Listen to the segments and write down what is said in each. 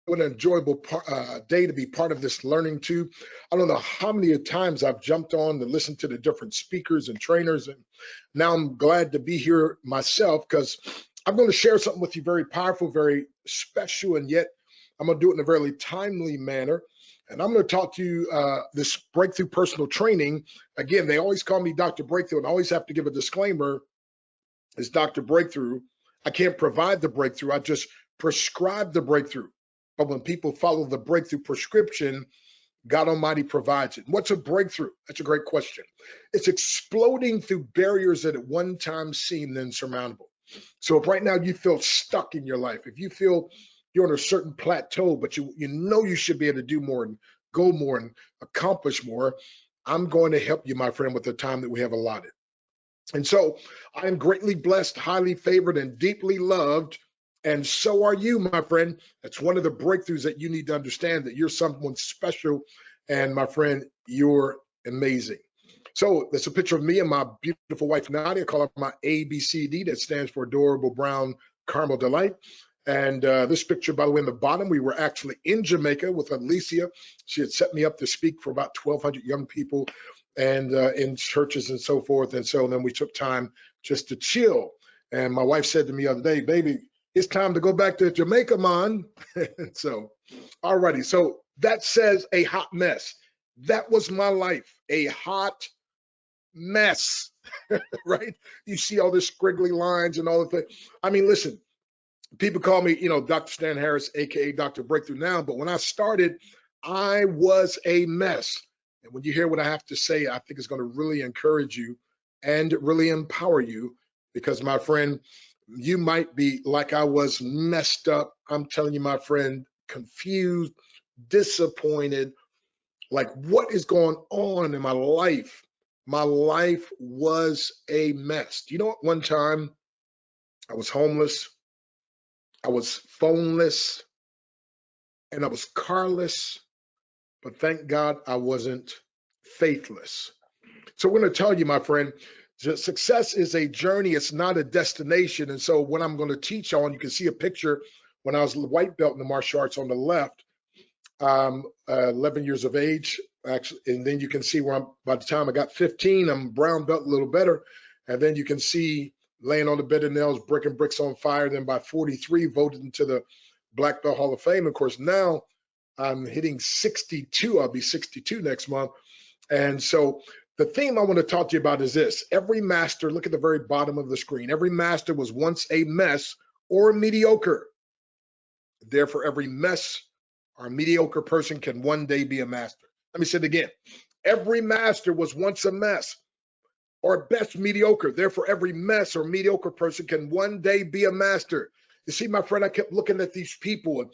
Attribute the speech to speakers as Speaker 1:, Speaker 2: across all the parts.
Speaker 1: an enjoyable day to be part of this learning too. I don't know how many times I've jumped on to listen to the different speakers and trainers, and now I'm glad to be here myself because I'm going to share something with you very powerful, very special, and yet I'm going to do it in a very timely manner. And I'm going to talk to you this breakthrough personal training. Again, they always call me Dr. Breakthrough, and I always have to give a disclaimer. It's Dr. Breakthrough. I can't provide the breakthrough. I just prescribe the breakthrough. But when people follow the breakthrough prescription, God Almighty provides it. What's a breakthrough? That's a great question. It's exploding through barriers that at one time seemed insurmountable. So if right now you feel stuck in your life, if you feel you're on a certain plateau, but you know you should be able to do more and go more and accomplish more, I'm going to help you, my friend, with the time that we have allotted. And so I am greatly blessed, highly favored, and deeply loved. And so are you, my friend. That's one of the breakthroughs that you need to understand, that you're someone special. And my friend, you're amazing. So there's a picture of me and my beautiful wife, Nadia. I call her my ABCD. That stands for Adorable Brown Caramel Delight. And this picture, by the way, in the bottom, we were actually in Jamaica with Alicia. She had set me up to speak for about 1,200 young people and in churches and so forth. And so then we took time just to chill. And my wife said to me the other day, baby, it's time to go back to Jamaica, man. So, alrighty. So that says a hot mess. That was my life, a hot mess, right? You see all this squiggly lines and all the things. I mean, listen, people call me, Dr. Stan Harris, AKA Dr. Breakthrough now. But when I started, I was a mess. And when you hear what I have to say, I think it's going to really encourage you and really empower you because, my friend, you might be like I was, messed up. I'm telling you, my friend, confused, disappointed, like what is going on in my life? My life was a mess. You know what? One time I was homeless, I was phoneless, and I was carless, but thank God I wasn't faithless. So we're going to tell you, my friend, success is a journey. It's not a destination. And so what I'm going to teach on, you can see a picture when I was a white belt in the martial arts on the left, 11 years of age, actually. And then you can see where by the time I got 15, I'm brown belt, a little better. And then you can see laying on the bed of nails, breaking bricks on fire. Then by 43, voted into the Black Belt Hall of Fame. Of course, now I'm hitting 62. I'll be 62 next month. And so the theme I want to talk to you about is this. Every master, look at the very bottom of the screen. Every master was once a mess or a mediocre. Therefore, every mess or a mediocre person can one day be a master. Let me say it again. Every master was once a mess or at best mediocre. Therefore, every mess or mediocre person can one day be a master. You see, my friend, I kept looking at these people and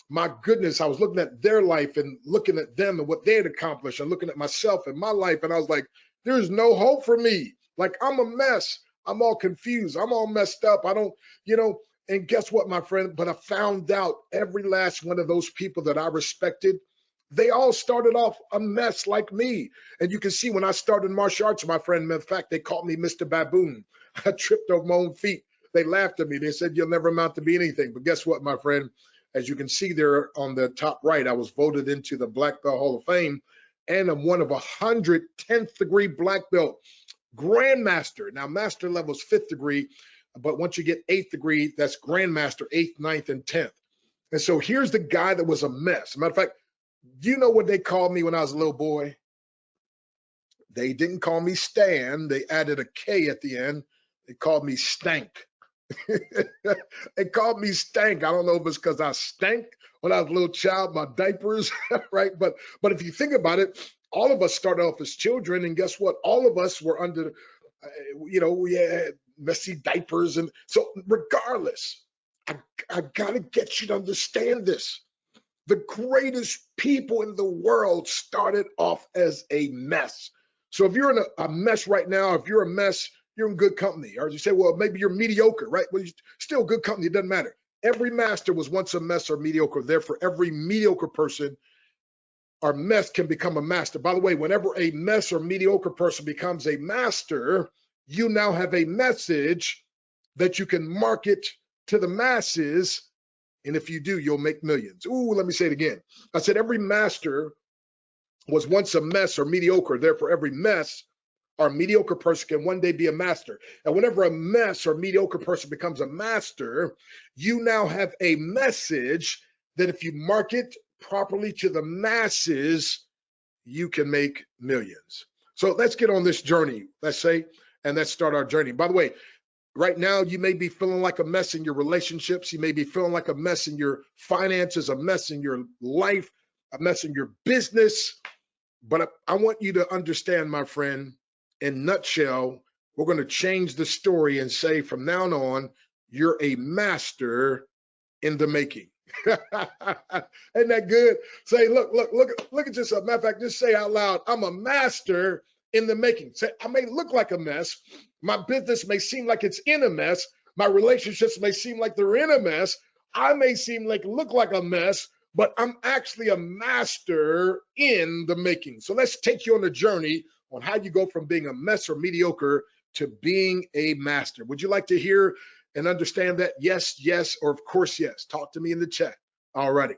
Speaker 1: my goodness, I was looking at their life and looking at them and what they had accomplished and looking at myself and my life. And I was like, there's no hope for me. Like, I'm a mess. I'm all confused. I'm all messed up. I don't, and guess what, my friend? But I found out every last one of those people that I respected, they all started off a mess like me. And you can see when I started martial arts, my friend, matter of fact, they called me Mr. Baboon. I tripped over my own feet. They laughed at me. They said, you'll never amount to be anything. But guess what, my friend? As you can see there on the top right, I was voted into the Black Belt Hall of Fame, and I'm one of 100 10th degree black belt grandmaster. Now, master level is 5th degree, but once you get 8th degree, that's grandmaster, 8th, 9th, and 10th. And so here's the guy that was a mess. As a matter of fact, do you know what they called me when I was a little boy? They didn't call me Stan. They added a K at the end. They called me Stank. They called me Stank. I don't know if it's because I stank when I was a little child, my diapers, right? But if you think about it, all of us started off as children, and guess what? All of us were under, we had messy diapers, and so regardless, I gotta get you to understand this. The greatest people in the world started off as a mess. So if you're in a mess right now, if you're a mess, you're in good company. Or you say, well, maybe you're mediocre, right? Well, you're still good company. It doesn't matter. Every master was once a mess or mediocre. Therefore, every mediocre person or mess can become a master. By the way, whenever a mess or mediocre person becomes a master, you now have a message that you can market to the masses And if you do, you'll make millions. Ooh, let me say it again. I said every master was once a mess or mediocre. Therefore, every mess or mediocre person can one day be a master. And whenever a mess or mediocre person becomes a master, you now have a message that if you market properly to the masses, you can make millions. So let's get on this journey, let's say, and let's start our journey. By the way, right now, you may be feeling like a mess in your relationships. You may be feeling like a mess in your finances, a mess in your life, a mess in your business. But I want you to understand, my friend, in a nutshell, we're going to change the story and say from now on, you're a master in the making. Isn't that good? Say, look at yourself. Matter of fact, just say out loud, I'm a master in the making. Say, I may look like a mess. My business may seem like it's in a mess. My relationships may seem like they're in a mess. I may look like a mess, but I'm actually a master in the making. So let's take you on a journey on how you go from being a mess or mediocre to being a master. Would you like to hear and understand that? Yes, yes, or of course, yes. Talk to me in the chat. Alrighty.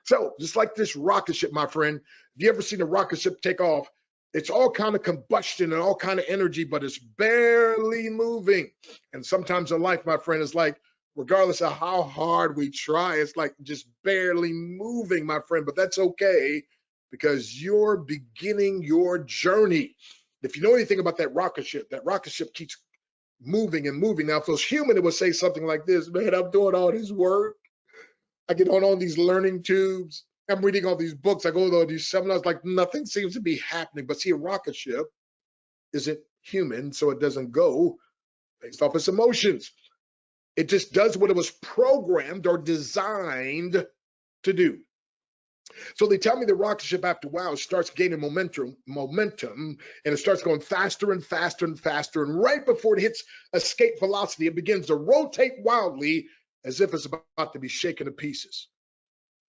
Speaker 1: So just like this rocket ship, my friend, have you ever seen a rocket ship take off? It's all kind of combustion and all kind of energy, but it's barely moving. And sometimes in life, my friend, is like, regardless of how hard we try, it's like just barely moving, my friend. But that's okay because you're beginning your journey. If you know anything about that rocket ship keeps moving and moving. Now, if it was human, it would say something like this: man, I'm doing all this work. I get on all these learning tubes. I'm reading all these books. I go to all these seminars, like nothing seems to be happening. But see, a rocket ship isn't human, so it doesn't go based off its emotions. It just does what it was programmed or designed to do. So they tell me the rocket ship, after a while, starts gaining momentum, and it starts going faster and faster and faster. And right before it hits escape velocity, it begins to rotate wildly as if it's about to be shaken to pieces.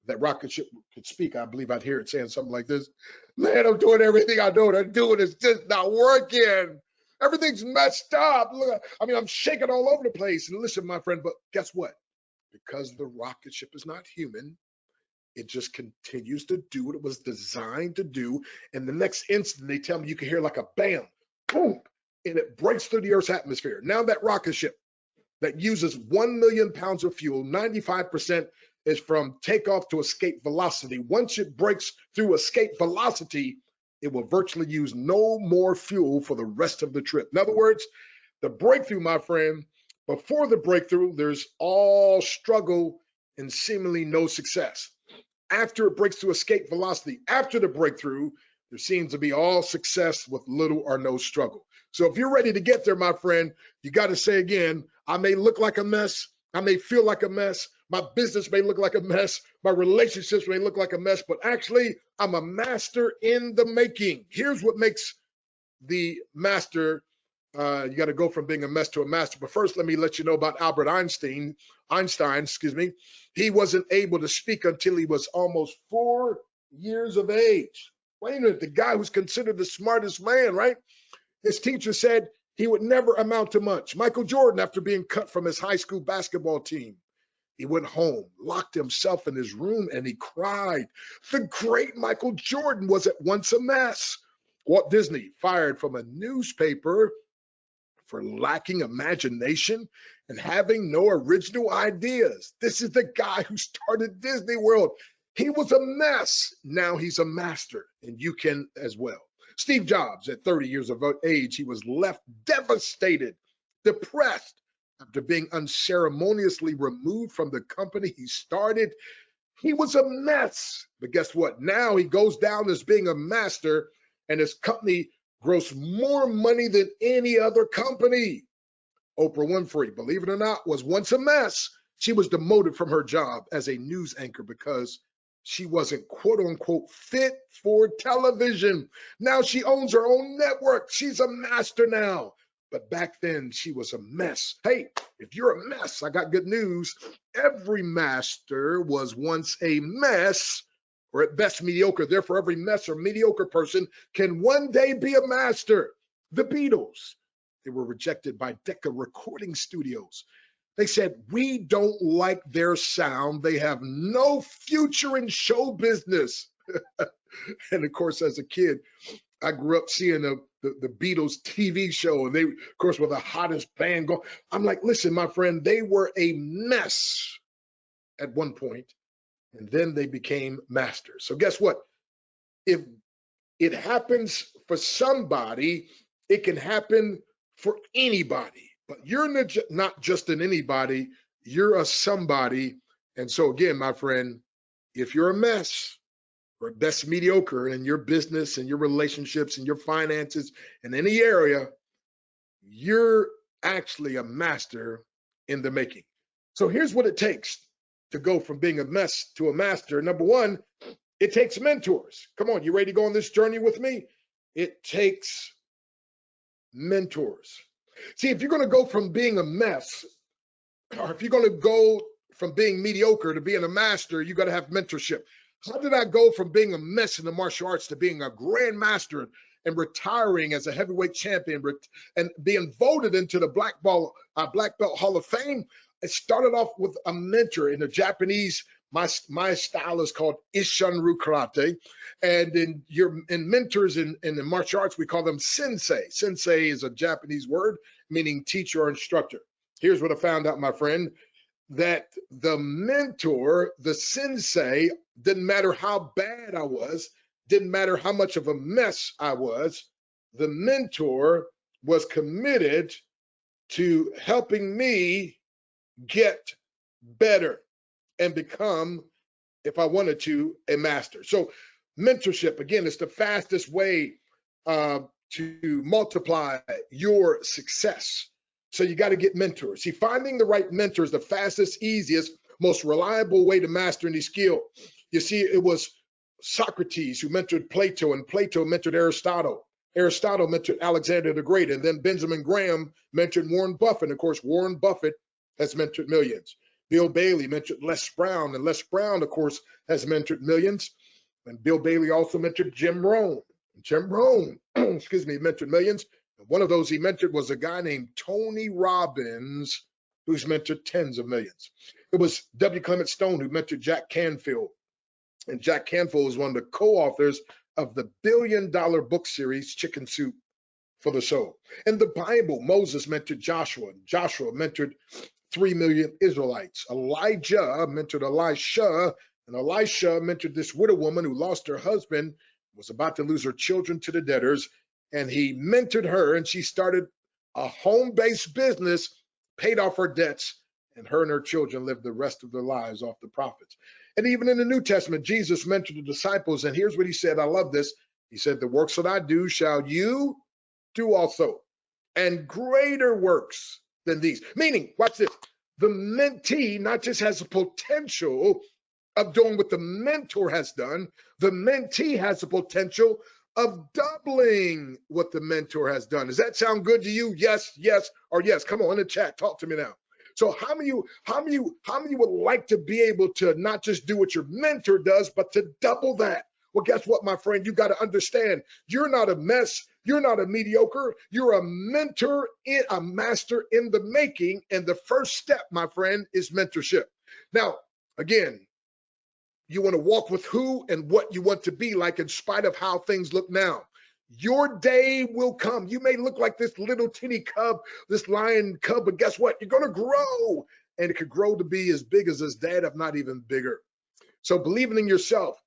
Speaker 1: If that rocket ship could speak, I believe I'd hear it saying something like this: man, I'm doing everything I know what I'm doing. It's just not working. Everything's messed up. Look, I mean, I'm shaking all over the place. And listen, my friend, but guess what? Because the rocket ship is not human, it just continues to do what it was designed to do. And the next instant, they tell me you can hear like a bam, boom, and it breaks through the Earth's atmosphere. Now that rocket ship that uses 1 million pounds of fuel, 95% is from takeoff to escape velocity. Once it breaks through escape velocity, it will virtually use no more fuel for the rest of the trip. In other words, the breakthrough, my friend, before the breakthrough, there's all struggle and seemingly no success. After it breaks through escape velocity, after the breakthrough, there seems to be all success with little or no struggle. So if you're ready to get there, my friend, you got to say again, I may look like a mess. I may feel like a mess. My business may look like a mess. My relationships may look like a mess, but actually I'm a master in the making. Here's what makes the master. You got to go from being a mess to a master. But first, let me let you know about Albert Einstein. He wasn't able to speak until he was almost 4 years of age. Wait a minute, the guy who's considered the smartest man, right? His teacher said he would never amount to much. Michael Jordan, after being cut from his high school basketball team, he went home, locked himself in his room, and he cried. The great Michael Jordan was at once a mess. Walt Disney, fired from a newspaper for lacking imagination and having no original ideas. This is the guy who started Disney World. He was a mess. Now he's a master, and you can as well. Steve Jobs, at 30 years of age, he was left devastated, depressed, after being unceremoniously removed from the company he started. He was a mess. But guess what? Now he goes down as being a master, and his company grossed more money than any other company. Oprah Winfrey, believe it or not, was once a mess. She was demoted from her job as a news anchor because she wasn't quote unquote fit for television. Now she owns her own network. She's a master now. But back then she was a mess. Hey, if you're a mess, I got good news. Every master was once a mess, or at best mediocre. Therefore, every mess or mediocre person can one day be a master. The Beatles, they were rejected by Decca recording studios. They said, we don't like their sound. They have no future in show business. And of course, as a kid, I grew up seeing the Beatles TV show, and they, of course, were the hottest band going. I'm like, listen, my friend, they were a mess at one point, and then they became masters. So guess what? If it happens for somebody, it can happen for anybody. But you're not just an anybody, you're a somebody. And so again, my friend, if you're a mess or best mediocre in your business and your relationships and your finances in any area, you're actually a master in the making. So here's what it takes to go from being a mess to a master. Number one, it takes mentors. Come on, you ready to go on this journey with me? It takes mentors. See, if you're going to go from being a mess, or if you're going to go from being mediocre to being a master, you got to have mentorship. How did I go from being a mess in the martial arts to being a grand master and retiring as a heavyweight champion and being voted into the Black Belt Hall of Fame? It started off with a mentor in the Japanese. My style is called Ishanru Karate, and in mentors in the martial arts, we call them sensei. Sensei is a Japanese word meaning teacher or instructor. Here's what I found out, my friend, that the mentor, the sensei, didn't matter how bad I was, didn't matter how much of a mess I was, the mentor was committed to helping me get better and become, if I wanted to, a master. So mentorship, again, is the fastest way to multiply your success. So you got to get mentors. See, finding the right mentor is the fastest, easiest, most reliable way to master any skill. You see, it was Socrates who mentored Plato, and Plato mentored Aristotle. Aristotle mentored Alexander the Great, and then Benjamin Graham mentored Warren Buffett. Of course, Warren Buffett has mentored millions. Bill Bailey mentored Les Brown, and Les Brown, of course, has mentored millions. And Bill Bailey also mentored Jim Rohn. Jim Rohn, excuse me, mentored millions. And one of those he mentored was a guy named Tony Robbins, who's mentored tens of millions. It was W. Clement Stone who mentored Jack Canfield. And Jack Canfield was one of the co-authors of the billion-dollar book series, Chicken Soup for the Soul. In the Bible, Moses mentored Joshua. Joshua mentored 3 million Israelites. Elijah mentored Elisha, and Elisha mentored this widow woman who lost her husband, was about to lose her children to the debtors, and he mentored her, and she started a home-based business, paid off her debts, and her children lived the rest of their lives off the profits. And even in the New Testament, Jesus mentored the disciples, and here's what he said. I love this. He said, the works that I do shall you do also, and greater works than these. Meaning, watch this, the mentee not just has the potential of doing what the mentor has done, the mentee has the potential of doubling what the mentor has done. Does that sound good to you? Yes, yes, or yes. Come on in the chat, talk to me now. So how many would like to be able to not just do what your mentor does, but to double that? Well, guess what, my friend? You got to understand, you're not a mess. You're not a mediocre. You're a mentor, a master in the making. And the first step, my friend, is mentorship. Now, again, you want to walk with who and what you want to be like in spite of how things look now. Your day will come. You may look like this little teeny cub, this lion cub, but guess what? You're going to grow, and it could grow to be as big as his dad, if not even bigger. So believing in yourself,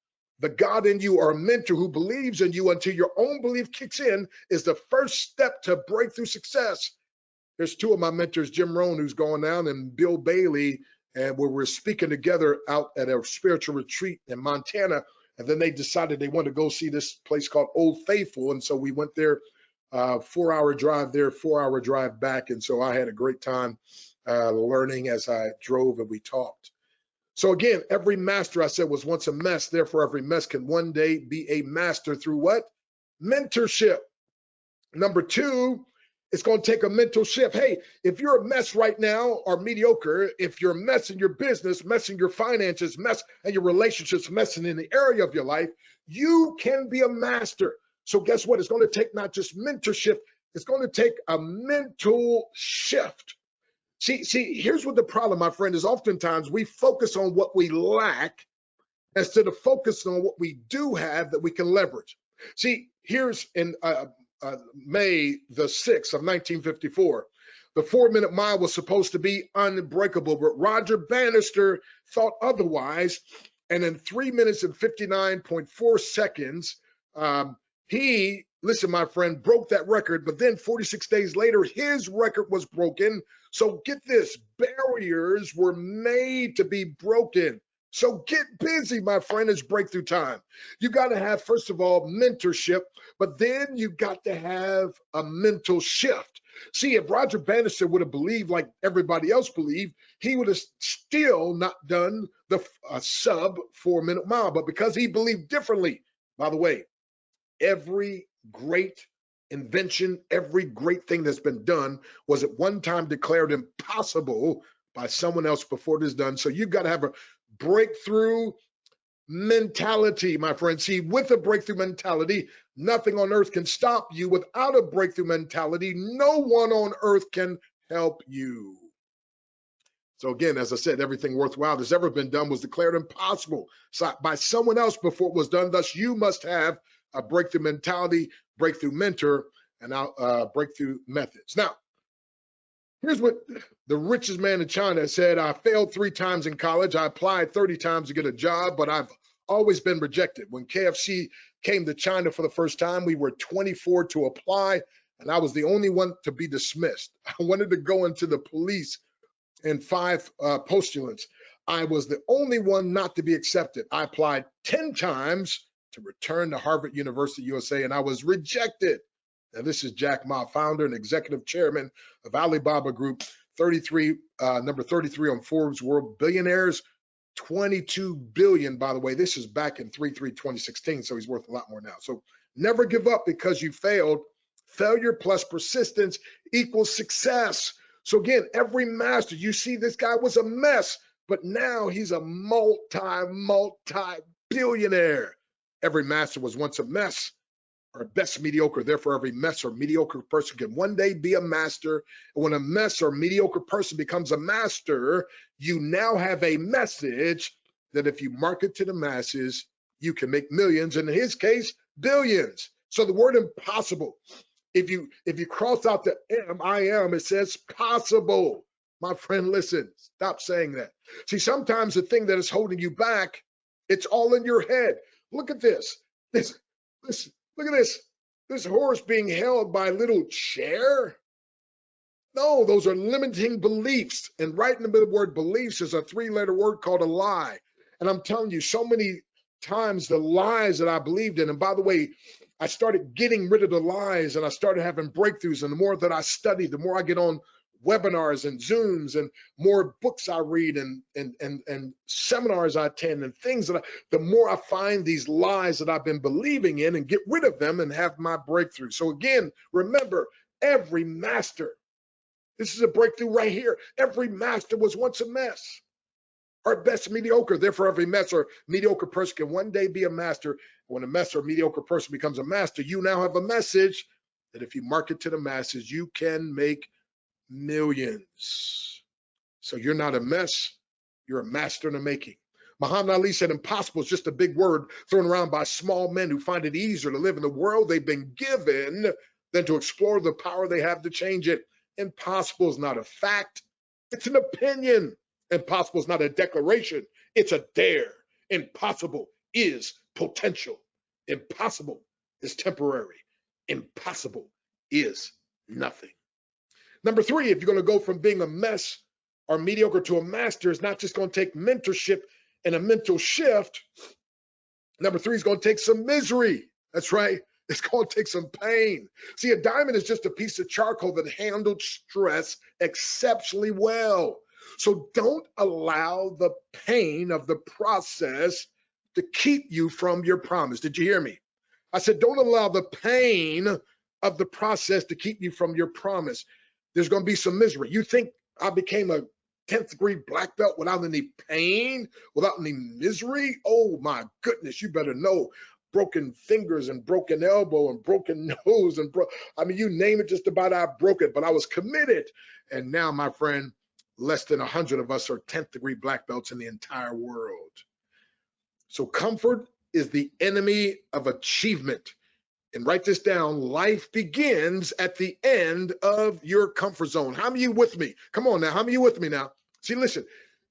Speaker 1: the God in you, or a mentor who believes in you until your own belief kicks in, is the first step to breakthrough success. There's two of my mentors, Jim Rohn, who's going down, and Bill Bailey, and where we're speaking together out at a spiritual retreat in Montana. And then they decided they wanted to go see this place called Old Faithful. And so we went there, 4-hour drive there, 4-hour drive back. And so I had a great time learning as I drove, and we talked. So again, every master, I said, was once a mess. Therefore, every mess can one day be a master through what? Mentorship. Number two, it's going to take a mental shift. Hey, if you're a mess right now, or mediocre, if you're a mess in your business, mess in your finances, mess in your relationships, messing in the area of your life, you can be a master. So guess what? It's going to take not just mentorship, it's going to take a mental shift. See, here's what the problem, my friend, is oftentimes we focus on what we lack instead of focusing on what we do have that we can leverage. See, here's in May the 6th of 1954, the 4-minute mile was supposed to be unbreakable, but Roger Bannister thought otherwise. And in 3 minutes and 59.4 seconds, he, listen, my friend, broke that record. But then 46 days later, his record was broken. So get this, barriers were made to be broken. So get busy, my friend. It's breakthrough time. You got to have, first of all, mentorship, but then you got to have a mental shift. See, if Roger Bannister would have believed like everybody else believed, he would have still not done the sub 4-minute mile. But because he believed differently, by the way, every great invention, every great thing that's been done was at one time declared impossible by someone else before it is done. So you've got to have a breakthrough mentality, my friend. See, with a breakthrough mentality, nothing on earth can stop you. Without a breakthrough mentality, no one on earth can help you. So again, as I said, everything worthwhile that's ever been done was declared impossible by someone else before it was done. Thus, you must have a breakthrough mentality, breakthrough mentor, and breakthrough methods. Now, here's what the richest man in China said. I failed 3 times in college. I applied 30 times to get a job, but I've always been rejected. When KFC came to China for the first time, we were 24 to apply, and I was the only one to be dismissed. I wanted to go into the police and 5 postulants. I was the only one not to be accepted. I applied 10 times to return to Harvard University, USA, and I was rejected. Now, this is Jack Ma, founder and executive chairman of Alibaba Group, number 33 on Forbes World Billionaires, 22 billion, by the way. This is back in 3/3/2016, so he's worth a lot more now. So never give up because you failed. Failure plus persistence equals success. So again, every master, you see this guy was a mess, but now he's a multi-billionaire. Every master was once a mess, or best mediocre. Therefore, every mess or mediocre person can one day be a master. And when a mess or mediocre person becomes a master, you now have a message that if you market to the masses, you can make millions, and in his case, billions. So the word impossible, if you cross out the M-I-M, it says possible. My friend, listen, stop saying that. See, sometimes the thing that is holding you back, it's all in your head. Look at this. Look at this. This horse being held by a little chair. No, those are limiting beliefs. And right in the middle of the word beliefs is a 3-letter word called a lie. And I'm telling you, so many times the lies that I believed in, and by the way, I started getting rid of the lies and I started having breakthroughs. And the more that I study, the more I get on webinars and Zooms and more books I read and seminars I attend and things that the more I find these lies that I've been believing in and get rid of them and have my breakthrough. So again, remember, every master, this is a breakthrough right here. Every master was once a mess, or best mediocre. Therefore, every mess or mediocre person can one day be a master. When a mess or mediocre person becomes a master, you now have a message that if you market to the masses, you can make millions. So you're not a mess, you're a master in the making. Muhammad Ali said impossible is just a big word thrown around by small men who find it easier to live in the world they've been given than to explore the power they have to change it. Impossible is not a fact, it's an opinion. Impossible is not a declaration, it's a dare. Impossible is potential. Impossible is temporary. Impossible is nothing. Number 3, if you're going to go from being a mess or mediocre to a master, it's not just going to take mentorship and a mental shift. Number 3 is going to take some misery. That's right. It's going to take some pain. See, a diamond is just a piece of charcoal that handled stress exceptionally well. So don't allow the pain of the process to keep you from your promise. Did you hear me? I said, don't allow the pain of the process to keep you from your promise. There's going to be some misery. You think I became a 10th degree black belt without any pain, without any misery? Oh my goodness, you better know. Broken fingers and broken elbow and broken nose and I mean, you name it, just about I broke it, but I was committed. And now, my friend, less than 100 of us are 10th degree black belts in the entire world. So comfort is the enemy of achievement. And write this down, life begins at the end of your comfort zone. How many of you with me? Come on now, how many of you with me now? See, listen,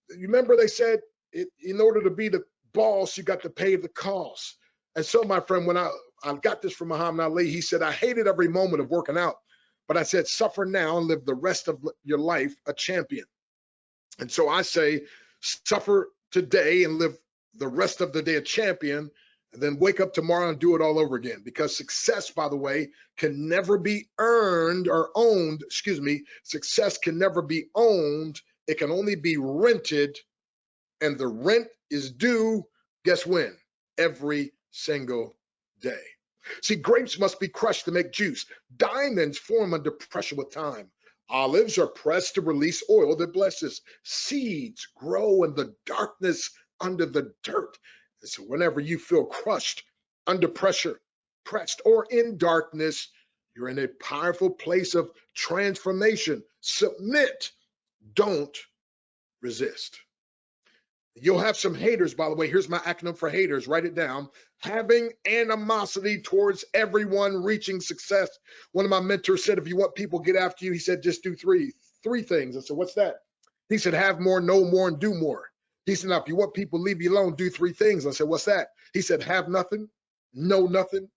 Speaker 1: you remember they said in order to be the boss, you got to pay the cost. And so, my friend, when I got this from Muhammad Ali, he said, I hated every moment of working out, but I said, suffer now and live the rest of your life a champion. And so I say, suffer today and live the rest of the day a champion, and then wake up tomorrow and do it all over again. Because success, by the way, can never be earned or owned. Excuse me. Success can never be owned. It can only be rented. And the rent is due, guess when? Every single day. See, grapes must be crushed to make juice. Diamonds form under pressure with time. Olives are pressed to release oil that blesses. Seeds grow in the darkness under the dirt. And so whenever you feel crushed, under pressure, pressed, or in darkness, you're in a powerful place of transformation. Submit, don't resist. You'll have some haters, by the way. Here's my acronym for haters. Write it down. Having animosity towards everyone reaching success. One of my mentors said, if you want people to get after you, he said, just do three things. I said, what's that? He said, have more, know more, and do more. He said, now, if you want people to leave you alone, do three things. I said, what's that? He said, have nothing, know nothing,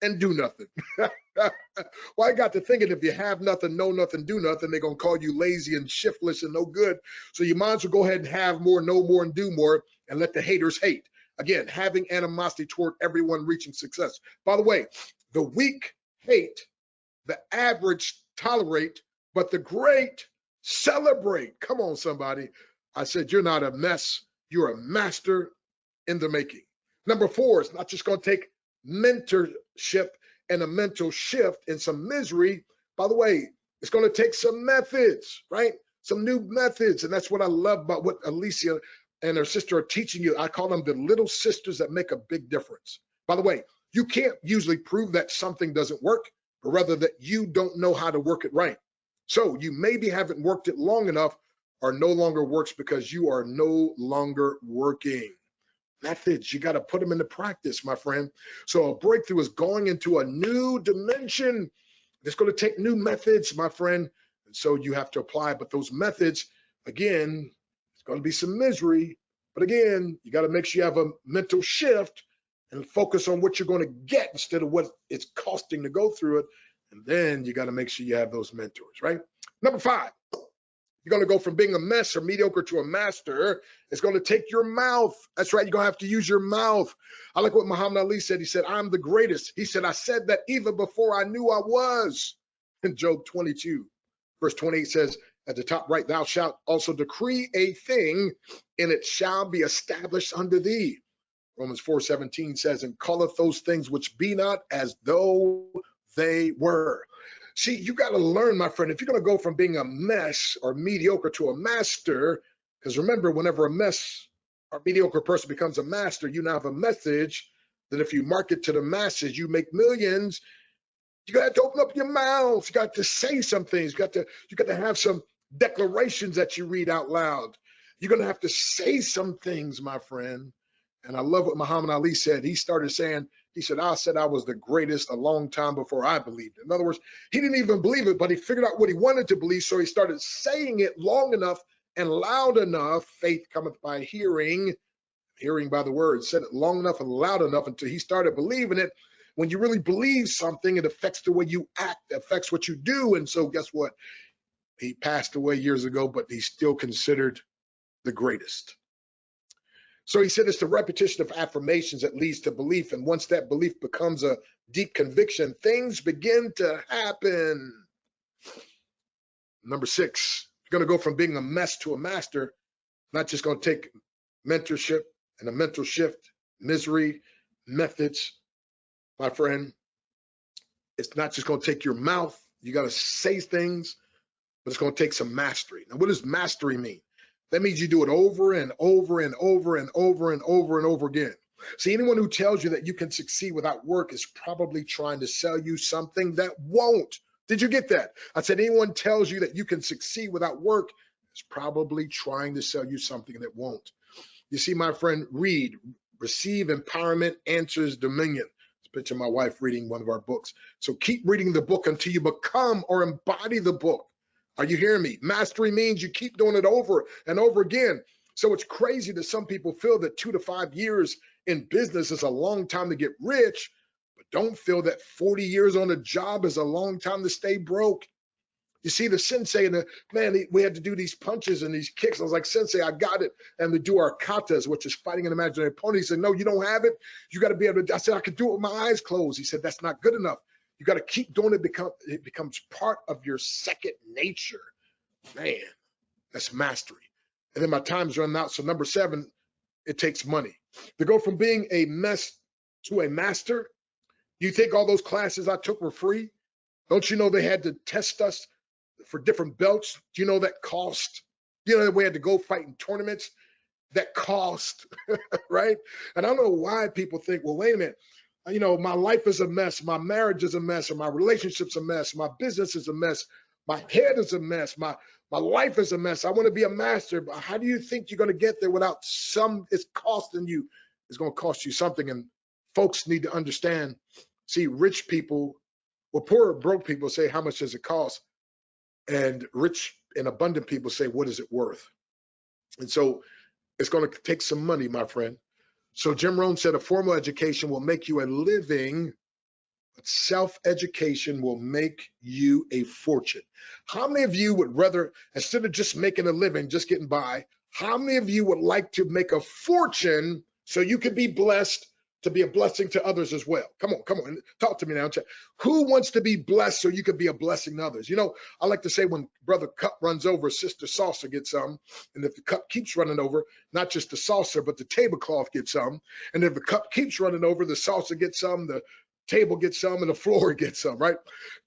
Speaker 1: and do nothing. Well, I got to thinking, if you have nothing, know nothing, do nothing, they're going to call you lazy and shiftless and no good. So you might as well go ahead and have more, know more, and do more, and let the haters hate. Again, having animosity toward everyone reaching success. By the way, the weak hate, the average tolerate, but the great celebrate. Come on, somebody. I said, you're not a mess. You're a master in the making. Number 4, it's not just going to take mentorship and a mental shift and some misery. By the way, it's going to take some methods, right? Some new methods. And that's what I love about what Alicia and her sister are teaching you. I call them the little sisters that make a big difference. By the way, you can't usually prove that something doesn't work, but rather that you don't know how to work it right. So you maybe haven't worked it long enough or no longer works because you are no longer working. Methods, you got to put them into practice, my friend. So a breakthrough is going into a new dimension. It's going to take new methods, my friend. And so you have to apply. But those methods, again, it's going to be some misery. But again, you got to make sure you have a mental shift and focus on what you're going to get instead of what it's costing to go through it. And then you got to make sure you have those mentors, right? Number 5. You're going to go from being a mess or mediocre to a master. It's going to take your mouth. That's right. You're going to have to use your mouth. I like what Muhammad Ali said. He said, I'm the greatest. He said, I said that even before I knew I was. In Job 22, verse 28 says, at the top right, thou shalt also decree a thing, and it shall be established unto thee. Romans 4:17 says, and calleth those things which be not as though they were. See, you got to learn, my friend, if you're going to go from being a mess or mediocre to a master, because remember, whenever a mess or mediocre person becomes a master, you now have a message that if you market to the masses, you make millions. You got to open up your mouth. You got to say some things. You got to have some declarations that you read out loud. You're going to have to say some things, my friend. And I love what Muhammad Ali said. He started saying, he said I was the greatest a long time before I believed it. In other words, he didn't even believe it, but he figured out what he wanted to believe. So he started saying it long enough and loud enough. Faith cometh by hearing, hearing by the word. Said it long enough and loud enough until he started believing it. When you really believe something, it affects the way you act, it affects what you do. And so guess what? He passed away years ago, but he's still considered the greatest. So he said it's the repetition of affirmations that leads to belief. And once that belief becomes a deep conviction, things begin to happen. Number 6, you're going to go from being a mess to a master. Not just going to take mentorship and a mental shift, misery, methods. My friend, it's not just going to take your mouth. You got to say things, but it's going to take some mastery. Now, what does mastery mean? That means you do it over and over and over and over and over and over again. See, anyone who tells you that you can succeed without work is probably trying to sell you something that won't. Did you get that? I said, anyone tells you that you can succeed without work is probably trying to sell you something that won't. You see, my friend, read, receive empowerment, answers dominion. Picture my wife reading one of our books. So keep reading the book until you become or embody the book. Are you hearing me? Mastery means you keep doing it over and over again. So it's crazy that some people feel that 2 to 5 years in business is a long time to get rich, but don't feel that 40 years on a job is a long time to stay broke. You see, the sensei and the man, we had to do these punches and these kicks. I was like, Sensei, I got it. And to do our katas, which is fighting an imaginary opponent. He said, no, you don't have it. You got to be able to. I said, I could do it with my eyes closed. He said, that's not good enough. You got to keep doing it. It becomes part of your second nature. Man, that's mastery. And then my time's running out. So number 7, it takes money. To go from being a mess to a master, you think all those classes I took were free? Don't you know they had to test us for different belts? Do you know that cost? You know that we had to go fight in tournaments? That cost, right? And I don't know why people think, well, wait a minute, you know, my life is a mess, my marriage is a mess, or my relationship's a mess, my business is a mess, my head is a mess, my life is a mess. I want to be a master, but how do you think you're going to get there without it's costing you? It's going to cost you something. And folks need to understand, see, rich people, well, poor broke people say, how much does it cost? And rich and abundant people say, what is it worth? And so it's going to take some money, my friend. So Jim Rohn said a formal education will make you a living, but self-education will make you a fortune. How many of you would rather, instead of just making a living, just getting by, how many of you would like to make a fortune so you could be blessed to be a blessing to others as well? Come on, talk to me now. Who wants to be blessed so you could be a blessing to others? You know, I like to say when brother cup runs over, sister saucer gets some. And if the cup keeps running over, not just the saucer, but the tablecloth gets some. And if the cup keeps running over, the saucer gets some, the table gets some, and the floor gets some, right?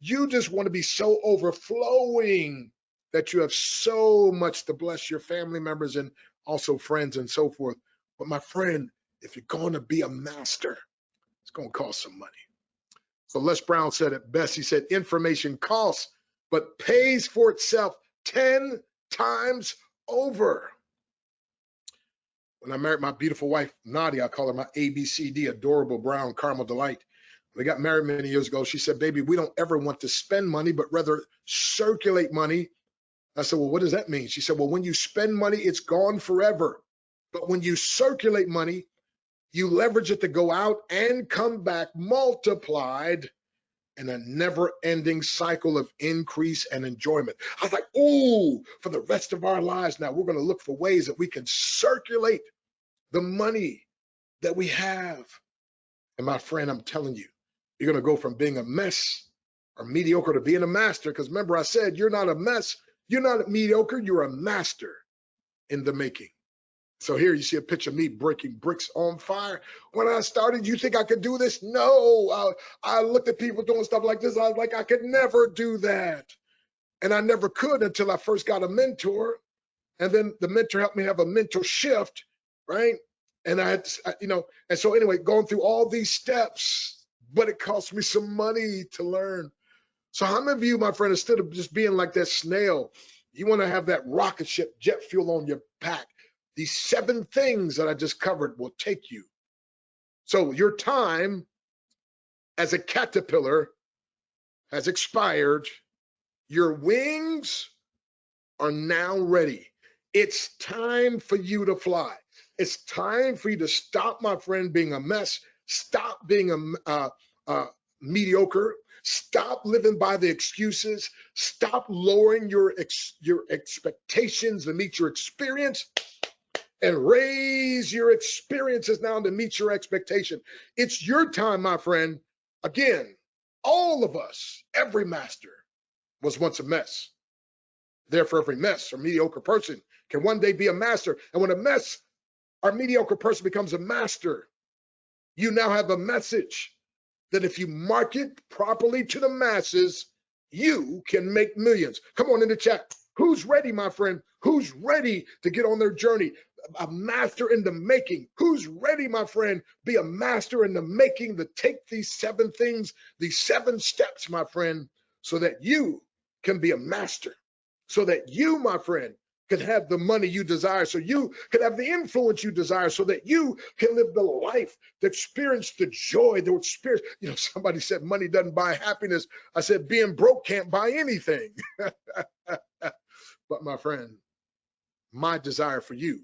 Speaker 1: You just want to be so overflowing that you have so much to bless your family members and also friends and so forth. But my friend, if you're going to be a master, it's going to cost some money. So Les Brown said it best. He said, information costs, but pays for itself 10 times over. When I married my beautiful wife, Nadia, I call her my ABCD, adorable brown caramel delight. We got married many years ago. She said, baby, we don't ever want to spend money, but rather circulate money. I said, well, what does that mean? She said, well, when you spend money, it's gone forever. But when you circulate money, you leverage it to go out and come back multiplied in a never-ending cycle of increase and enjoyment. I was like, ooh, for the rest of our lives now, we're going to look for ways that we can circulate the money that we have. And my friend, I'm telling you, you're going to go from being a mess or mediocre to being a master. Because remember, I said, you're not a mess, you're not mediocre, you're a master in the making. So here you see a picture of me breaking bricks on fire. When I started, you think I could do this? No. I looked at people doing stuff like this. I was like, I could never do that. And I never could until I first got a mentor. And then the mentor helped me have a mental shift, right? And I had, you know, and so anyway, going through all these steps, but it cost me some money to learn. So how many of you, my friend, instead of just being like that snail, you want to have that rocket ship jet fuel on your back? These 7 things that I just covered will take you. So your time as a caterpillar has expired. Your wings are now ready. It's time for you to fly. It's time for you to stop, my friend, being a mess. Stop being a mediocre. Stop living by the excuses. Stop lowering your expectations to meet your experience. And raise your experiences now to meet your expectation. It's your time, my friend. Again, all of us, every master was once a mess. Therefore, every mess or mediocre person can one day be a master. And when a mess or mediocre person becomes a master, you now have a message that if you market properly to the masses, you can make millions. Come on in the chat. Who's ready, my friend? Who's ready to get on their journey? A master in the making. Who's ready, my friend? Be a master in the making to take these 7 things, these 7 steps, my friend, so that you can be a master. So that you, my friend, can have the money you desire, so you can have the influence you desire, so that you can live the life, to experience the joy, the experience. Somebody said money doesn't buy happiness. I said being broke can't buy anything. But my friend, my desire for you,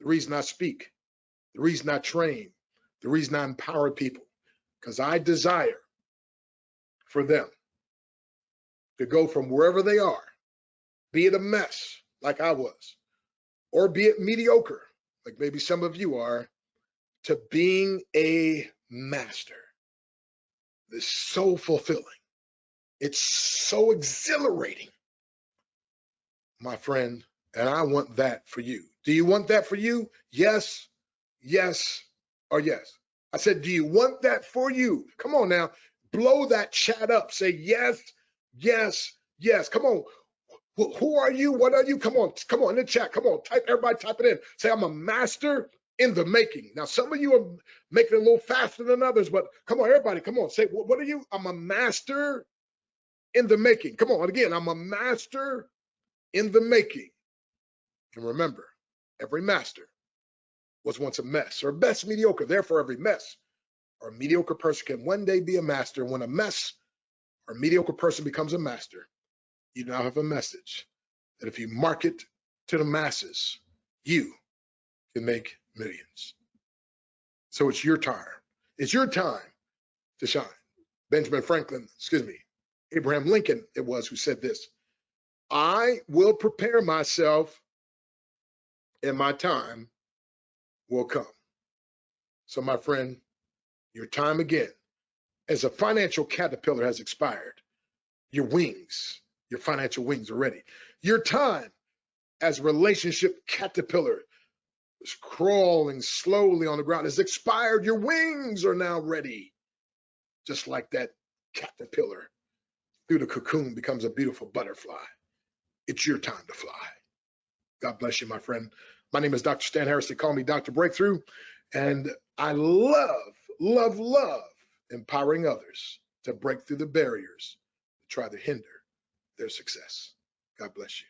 Speaker 1: the reason I speak, the reason I train, the reason I empower people, because I desire for them to go from wherever they are, be it a mess like I was, or be it mediocre like maybe some of you are, to being a master. It's so fulfilling. It's so exhilarating, my friend, and I want that for you. Do you want that for you? Yes, yes, or yes. I said, do you want that for you? Come on now, blow that chat up. Say yes, yes, yes. Come on. Who are you? What are you? Come on in the chat. Come on, everybody type it in. Say, I'm a master in the making. Now, some of you are making it a little faster than others, but come on, everybody, come on. Say, what are you? I'm a master in the making. Come on, again, I'm a master in the making. And remember, every master was once a mess, or best mediocre. Therefore, every mess or mediocre person can one day be a master. When a mess or mediocre person becomes a master, you now have a message that if you market to the masses, you can make millions. So it's your time. It's your time to shine. Abraham Lincoln, it was, who said this: I will prepare myself and my time will come. So my friend, your time again, as a financial caterpillar, has expired. Your wings, your financial wings are ready. Your time as a relationship caterpillar is crawling slowly on the ground has expired. Your wings are now ready. Just like that caterpillar through the cocoon becomes a beautiful butterfly. It's your time to fly. God bless you, my friend. My name is Dr. Stan Harris. They call me Dr. Breakthrough. And I love empowering others to break through the barriers to try to hinder their success. God bless you.